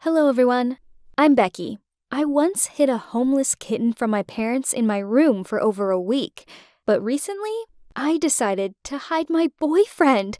Hello, everyone. I'm Becky. I once hid a homeless kitten from my parents in my room for over a week, but recently I decided to hide my boyfriend.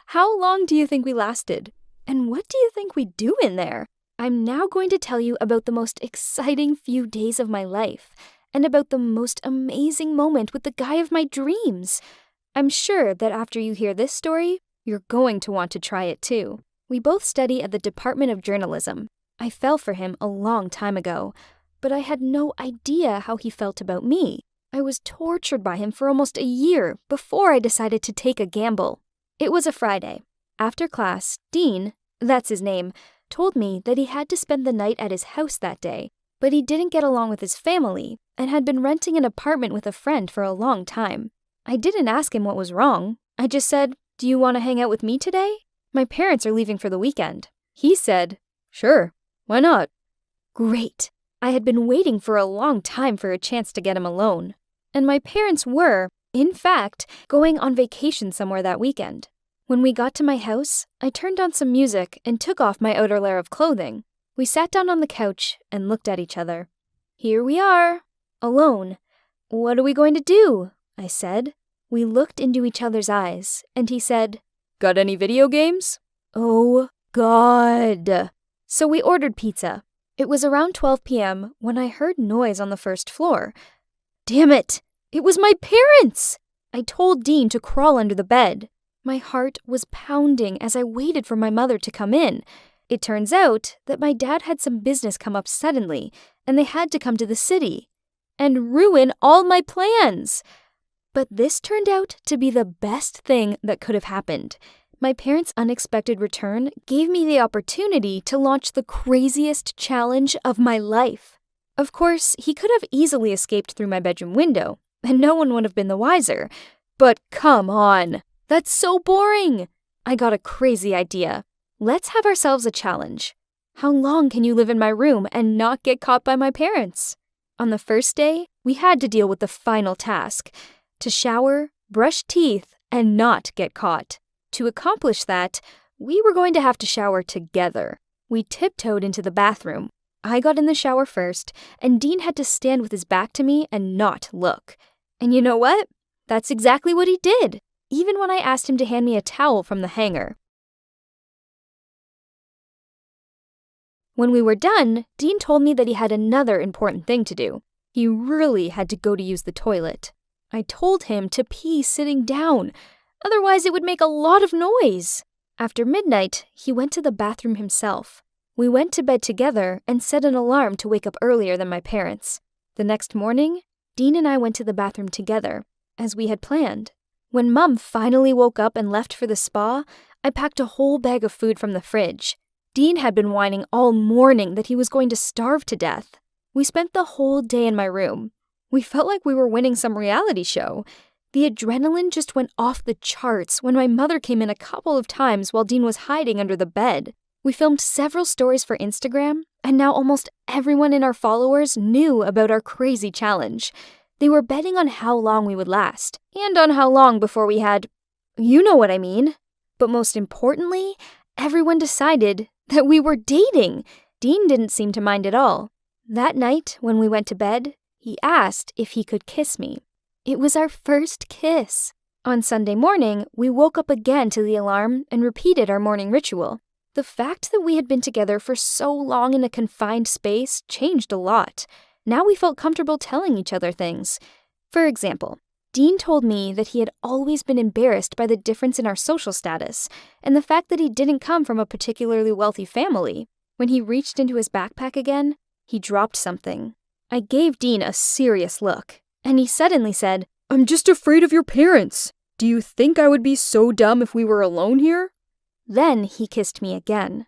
How long do you think we lasted? And what do you think we do in there? I'm now going to tell you about the most exciting few days of my life and about the most amazing moment with the guy of my dreams. I'm sure that after you hear this story, you're going to want to try it too. We both study at the Department of Journalism. I fell for him a long time ago, but I had no idea how he felt about me. I was tortured by him for almost a year before I decided to take a gamble. It was a Friday. After class, Dean, that's his name, told me that he had to spend the night at his house that day, but he didn't get along with his family and had been renting an apartment with a friend for a long time. I didn't ask him what was wrong. I just said, "Do you want to hang out with me today? My parents are leaving for the weekend." He said, "Sure, why not?" Great. I had been waiting for a long time for a chance to get him alone. And my parents were, in fact, going on vacation somewhere that weekend. When we got to my house, I turned on some music and took off my outer layer of clothing. We sat down on the couch and looked at each other. Here we are, alone. "What are we going to do?" I said. We looked into each other's eyes, and he said, "Got any video games?" Oh, God. So we ordered pizza. It was around 12 p.m. when I heard noise on the first floor. Damn it! It was my parents! I told Dean to crawl under the bed. My heart was pounding as I waited for my mother to come in. It turns out that my dad had some business come up suddenly, and they had to come to the city and ruin all my plans. But this turned out to be the best thing that could have happened. My parents' unexpected return gave me the opportunity to launch the craziest challenge of my life. Of course, he could have easily escaped through my bedroom window, and no one would have been the wiser. But come on, that's so boring. I got a crazy idea. Let's have ourselves a challenge. How long can you live in my room and not get caught by my parents? On the first day, we had to deal with the final task: to shower, brush teeth, and not get caught. To accomplish that, we were going to have to shower together. We tiptoed into the bathroom. I got in the shower first, and Dean had to stand with his back to me and not look. And you know what? That's exactly what he did, even when I asked him to hand me a towel from the hanger. When we were done, Dean told me that he had another important thing to do. He really had to go to use the toilet. I told him to pee sitting down, otherwise it would make a lot of noise. After midnight, he went to the bathroom himself. We went to bed together and set an alarm to wake up earlier than my parents. The next morning, Dean and I went to the bathroom together, as we had planned. When Mom finally woke up and left for the spa, I packed a whole bag of food from the fridge. Dean had been whining all morning that he was going to starve to death. We spent the whole day in my room. We felt like we were winning some reality show. The adrenaline just went off the charts when my mother came in a couple of times while Dean was hiding under the bed. We filmed several stories for Instagram, and now almost everyone in our followers knew about our crazy challenge. They were betting on how long we would last, and on how long before we had... you know what I mean. But most importantly, everyone decided that we were dating. Dean didn't seem to mind at all. That night, when we went to bed, he asked if he could kiss me. It was our first kiss. On Sunday morning, we woke up again to the alarm and repeated our morning ritual. The fact that we had been together for so long in a confined space changed a lot. Now we felt comfortable telling each other things. For example, Dean told me that he had always been embarrassed by the difference in our social status and the fact that he didn't come from a particularly wealthy family. When he reached into his backpack again, he dropped something. I gave Dean a serious look, and he suddenly said, "I'm just afraid of your parents. Do you think I would be so dumb if we were alone here?" Then he kissed me again.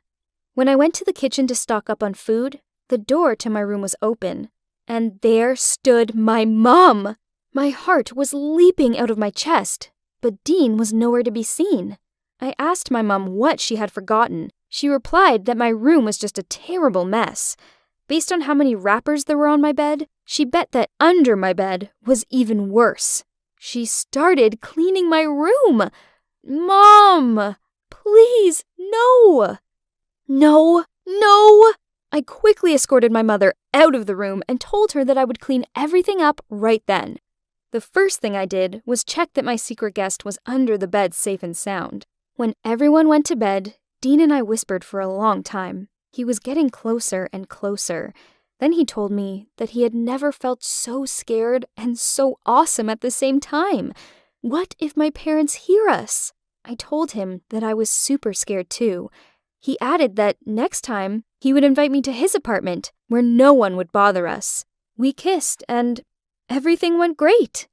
When I went to the kitchen to stock up on food, the door to my room was open, and there stood my mom. My heart was leaping out of my chest, but Dean was nowhere to be seen. I asked my mom what she had forgotten. She replied that my room was just a terrible mess. Based on how many wrappers there were on my bed, she bet that under my bed was even worse. She started cleaning my room. Mom! Please, no! No, No! I quickly escorted my mother out of the room and told her that I would clean everything up right then. The first thing I did was check that my secret guest was under the bed safe and sound. When everyone went to bed, Dean and I whispered for a long time. He was getting closer and closer. Then he told me that he had never felt so scared and so awesome at the same time. What if my parents hear us? I told him that I was super scared too. He added that next time he would invite me to his apartment where no one would bother us. We kissed and everything went great.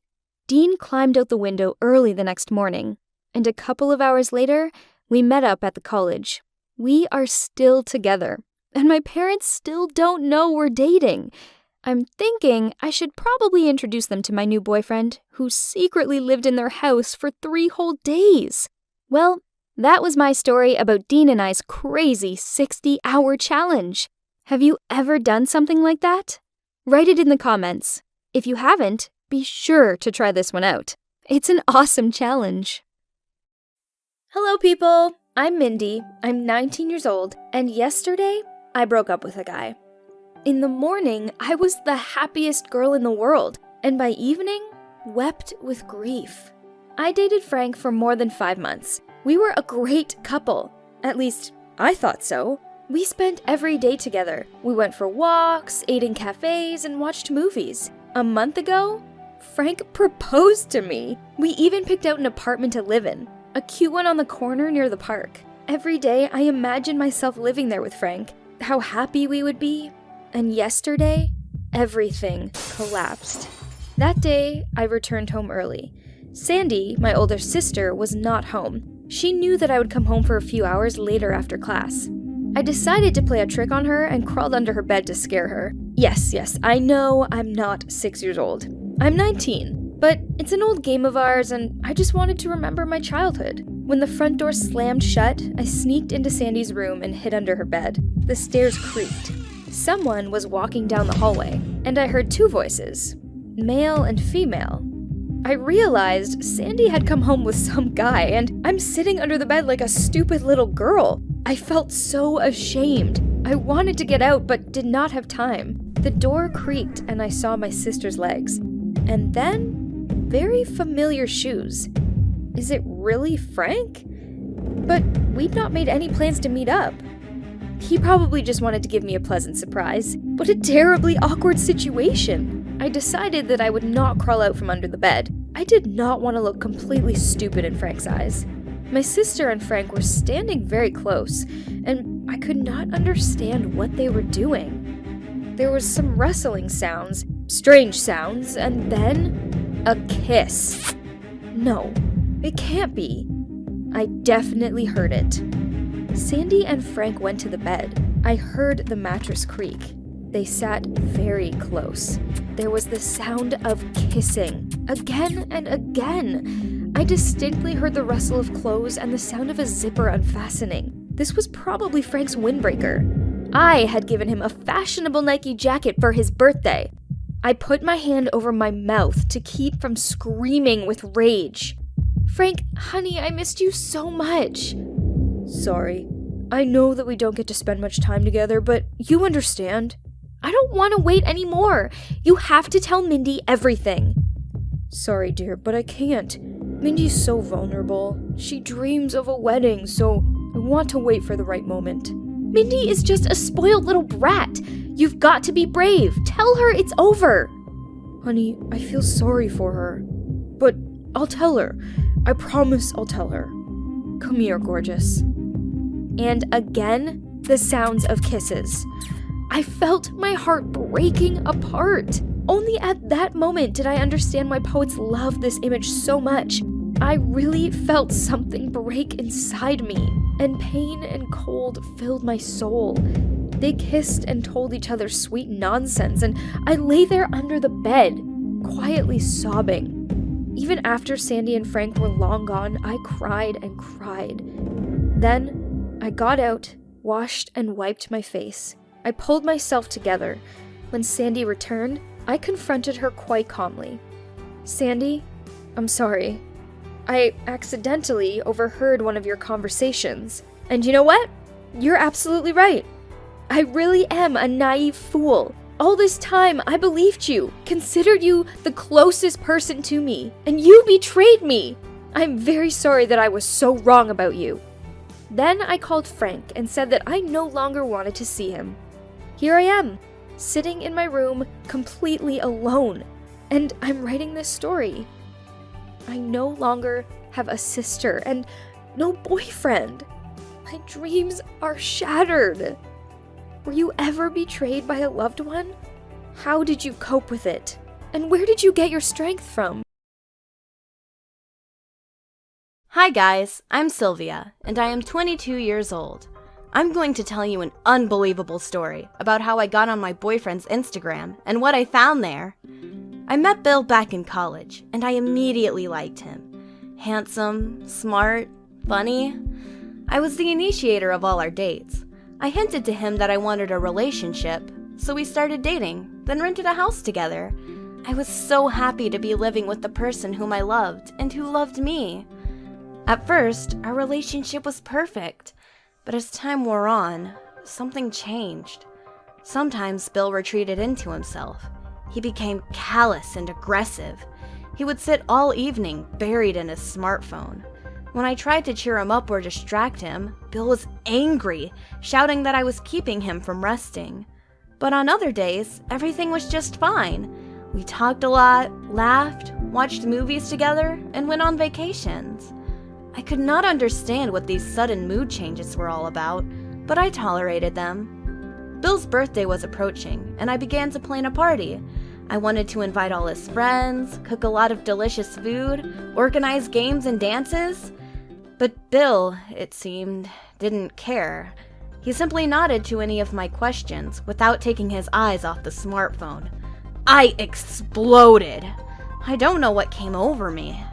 Dean climbed out the window early the next morning, and a couple of hours later, we met up at the college. We are still together, and my parents still don't know we're dating. I'm thinking I should probably introduce them to my new boyfriend, who secretly lived in their house for 3 whole days. Well, that was my story about Dean and I's crazy 60-hour challenge. Have you ever done something like that? Write it in the comments. If you haven't, be sure to try this one out. It's an awesome challenge. Hello, people. I'm Mindy. I'm 19 years old, and yesterday, I broke up with a guy. In the morning, I was the happiest girl in the world, and by evening, wept with grief. I dated Frank for more than 5 months. We were a great couple. At least, I thought so. We spent every day together. We went for walks, ate in cafes, and watched movies. A month ago, Frank proposed to me. We even picked out an apartment to live in, a cute one on the corner near the park. Every day, I imagined myself living there with Frank, how happy we would be. And yesterday, everything collapsed. That day, I returned home early. Sandy, my older sister, was not home. She knew that I would come home for a few hours later after class. I decided to play a trick on her and crawled under her bed to scare her. Yes, I know I'm not 6 years old. I'm 19, but it's an old game of ours and I just wanted to remember my childhood. When the front door slammed shut, I sneaked into Sandy's room and hid under her bed. The stairs creaked. Someone was walking down the hallway, and I heard 2 voices, male and female. I realized Sandy had come home with some guy, and I'm sitting under the bed like a stupid little girl. I felt so ashamed. I wanted to get out, but did not have time. The door creaked, and I saw my sister's legs. And then, very familiar shoes. Is it really Frank? But we'd not made any plans to meet up. He probably just wanted to give me a pleasant surprise. What a terribly awkward situation. I decided that I would not crawl out from under the bed. I did not want to look completely stupid in Frank's eyes. My sister and Frank were standing very close, and I could not understand what they were doing. There was some rustling sounds, strange sounds, and then a kiss. No, it can't be. I definitely heard it. Sandy and Frank went to the bed. I heard the mattress creak. They sat very close. There was the sound of kissing, again and again. I distinctly heard the rustle of clothes and the sound of a zipper unfastening. This was probably Frank's windbreaker. I had given him a fashionable Nike jacket for his birthday. I put my hand over my mouth to keep from screaming with rage. Frank, honey, I missed you so much. Sorry. I know that we don't get to spend much time together, but you understand. I don't want to wait anymore. You have to tell Mindy everything. Sorry, dear, but I can't. Mindy's so vulnerable. She dreams of a wedding, so I want to wait for the right moment. Mindy is just a spoiled little brat. You've got to be brave. Tell her it's over. Honey, I feel sorry for her. But I'll tell her. I promise I'll tell her. Come here, gorgeous. And again, the sounds of kisses. I felt my heart breaking apart. Only at that moment did I understand why poets love this image so much. I really felt something break inside me, and pain and cold filled my soul. They kissed and told each other sweet nonsense, and I lay there under the bed, quietly sobbing. Even after Sandy and Frank were long gone, I cried and cried. Then, I got out, washed and wiped my face. I pulled myself together. When Sandy returned, I confronted her quite calmly. Sandy, I'm sorry. I accidentally overheard one of your conversations. And you know what? You're absolutely right. I really am a naive fool. All this time, I believed you, considered you the closest person to me, and you betrayed me. I'm very sorry that I was so wrong about you." Then I called Frank and said that I no longer wanted to see him. Here I am, sitting in my room completely alone, and I'm writing this story. I no longer have a sister and no boyfriend. My dreams are shattered. Were you ever betrayed by a loved one? How did you cope with it? And where did you get your strength from? Hi guys, I'm Sylvia, and I am 22 years old. I'm going to tell you an unbelievable story about how I got on my boyfriend's Instagram and what I found there. I met Bill back in college, and I immediately liked him. Handsome, smart, funny. I was the initiator of all our dates. I hinted to him that I wanted a relationship, so we started dating, then rented a house together. I was so happy to be living with the person whom I loved and who loved me. At first, our relationship was perfect, but as time wore on, something changed. Sometimes Bill retreated into himself. He became callous and aggressive. He would sit all evening buried in his smartphone. When I tried to cheer him up or distract him, Bill was angry, shouting that I was keeping him from resting. But on other days, everything was just fine. We talked a lot, laughed, watched movies together, and went on vacations. I could not understand what these sudden mood changes were all about, but I tolerated them. Bill's birthday was approaching, and I began to plan a party. I wanted to invite all his friends, cook a lot of delicious food, organize games and dances. But Bill, it seemed, didn't care. He simply nodded to any of my questions without taking his eyes off the smartphone. I exploded. I don't know what came over me.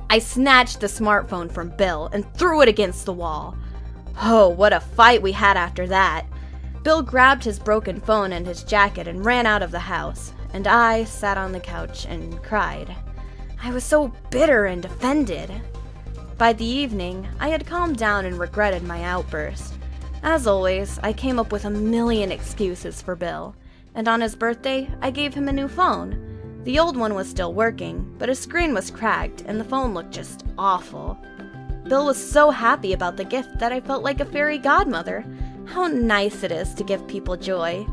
I snatched the smartphone from Bill and threw it against the wall. Oh, what a fight we had after that. Bill grabbed his broken phone and his jacket and ran out of the house, and I sat on the couch and cried. I was so bitter and offended. By the evening, I had calmed down and regretted my outburst. As always, I came up with a million excuses for Bill, and on his birthday, I gave him a new phone. The old one was still working, but his screen was cracked and the phone looked just awful. Bill was so happy about the gift that I felt like a fairy godmother. How nice it is to give people joy.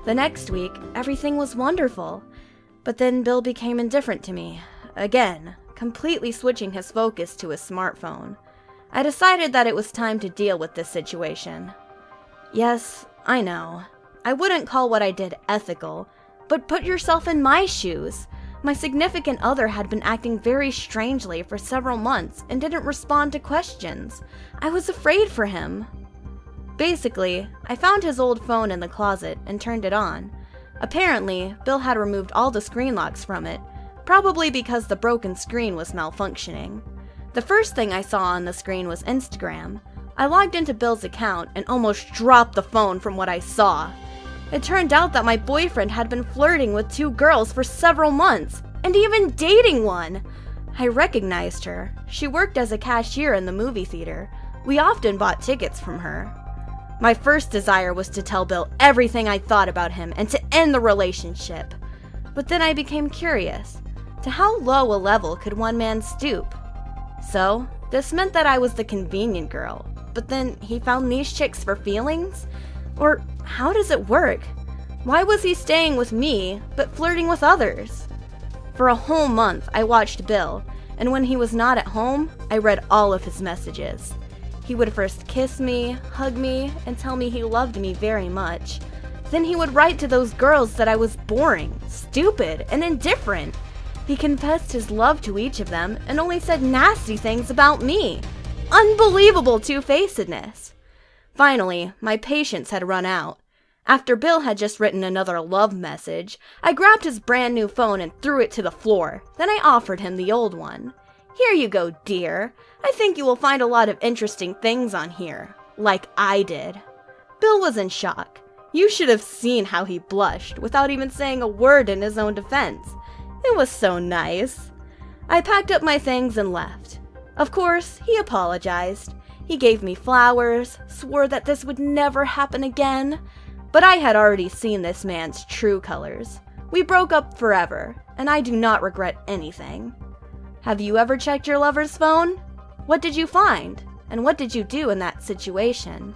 The next week, everything was wonderful. But then Bill became indifferent to me. Again, completely switching his focus to his smartphone. I decided that it was time to deal with this situation. Yes, I know. I wouldn't call what I did ethical, but put yourself in my shoes. My significant other had been acting very strangely for several months and didn't respond to questions. I was afraid for him. Basically, I found his old phone in the closet and turned it on. Apparently, Bill had removed all the screen locks from it, probably because the broken screen was malfunctioning. The first thing I saw on the screen was Instagram. I logged into Bill's account and almost dropped the phone from what I saw. It turned out that my boyfriend had been flirting with 2 girls for several months, and even dating one. I recognized her. She worked as a cashier in the movie theater. We often bought tickets from her. My first desire was to tell Bill everything I thought about him and to end the relationship. But then I became curious. To how low a level could one man stoop? So, this meant that I was the convenient girl. But then he found these chicks for feelings? Or how does it work? Why was he staying with me, but flirting with others? For a whole month, I watched Bill, and when he was not at home, I read all of his messages. He would first kiss me, hug me, and tell me he loved me very much. Then he would write to those girls that I was boring, stupid, and indifferent. He confessed his love to each of them and only said nasty things about me. Unbelievable two-facedness. Finally, my patience had run out. After Bill had just written another love message, I grabbed his brand new phone and threw it to the floor. Then I offered him the old one. Here you go, dear. I think you will find a lot of interesting things on here. Like I did. Bill was in shock. You should have seen how he blushed without even saying a word in his own defense. It was so nice. I packed up my things and left. Of course, he apologized. He gave me flowers, swore that this would never happen again. But I had already seen this man's true colors. We broke up forever, and I do not regret anything. Have you ever checked your lover's phone? What did you find? And what did you do in that situation?